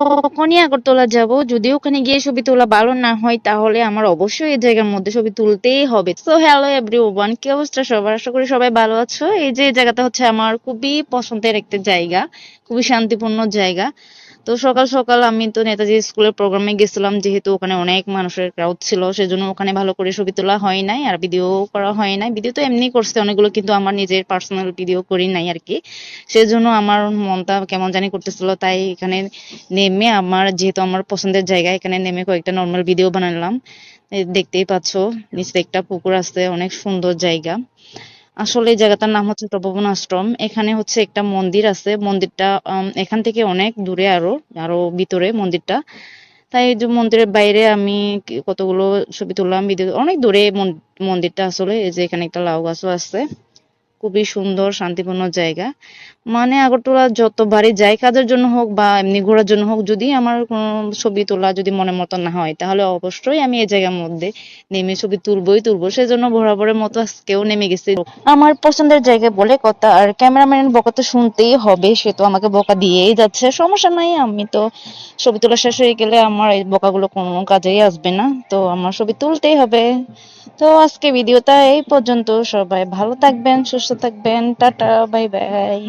তখনই আগরতলা যাব। যদি ওখানে গিয়ে ছবি তোলা ভালো না হয় তাহলে আমার অবশ্যই এই জায়গার মধ্যে ছবি তুলতেই হবে। সো হ্যালো এভরিওয়ান, কি অবস্থা সবার? আশা করি সবাই ভালো আছো। এই যে এই জায়গাটা হচ্ছে আমার খুবই পছন্দের একটা জায়গা, খুবই শান্তিপূর্ণ জায়গা। তো সকাল সকাল আমি তো নেতাজি স্কুলের প্রোগ্রামে গেছিলাম, যেহেতু ওখানে অনেক মানুষের ক্রাউড ছিল, সেজন্য ওখানে ভালো করে ছবি তোলা হয় নাই আর ভিডিও করা হয় নাই। ভিডিও তো এমনি করছে অনেকগুলো, কিন্তু আমার নিজের পার্সোনাল ভিডিও করি নাই আর কি। সেজন্য আমার মনটা কেমন জানি করতেছিল, তাই এখানে নেমে আমার, যেহেতু আমার পছন্দের জায়গা, এখানে নেমে কয়েকটা নর্মাল ভিডিও বানালাম। এই দেখতেই পাচ্ছো নিচে একটা পুকুর আছে, অনেক সুন্দর জায়গা। আসলে এই জায়গাটার নাম হচ্ছে তপবন আশ্রম। এখানে হচ্ছে একটা মন্দির আছে, মন্দিরটা এখান থেকে অনেক দূরে, আরো আরো ভিতরে মন্দিরটা। তাই এই যে মন্দিরের বাইরে আমি কতগুলো ছবি তুললাম, ভিডিও। অনেক দূরে মন্দিরটা আসলে। এই যে এখানে একটা লাউ গাছও আছে, খুবই সুন্দর শান্তিপূর্ণ জায়গা। মানে আগরতলা যতবারই যাই, কাজের জন্য হোক বা এমনি ঘোরার জন্য হোক, যদি আমার কোনো ছবি তোলা যদি মনের মতো না হয়, তাহলে অবশ্যই আমি এই জায়গার মধ্যে নেমে ছবি তুলবো। সেজন্য বরাবরের মতো আজকেও নেমে গেছি। আমার পছন্দের জায়গা বলে কথা, আর ক্যামেরাম্যান বকা তো শুনতেই হবে, সে তো আমাকে বকা দিয়েই যাচ্ছে। সমস্যা নাই, আমি তো ছবি তোলা শেষ হয়ে গেলে আমার এই বকাগুলো কোনো কাজেই আসবে না, তো আমার ছবি তুলতেই হবে। তো আজকে ভিডিওটা এই পর্যন্ত। সবাই ভালো থাকবেন, সুস্থ থাকবেন, টাটা, বাই বাই।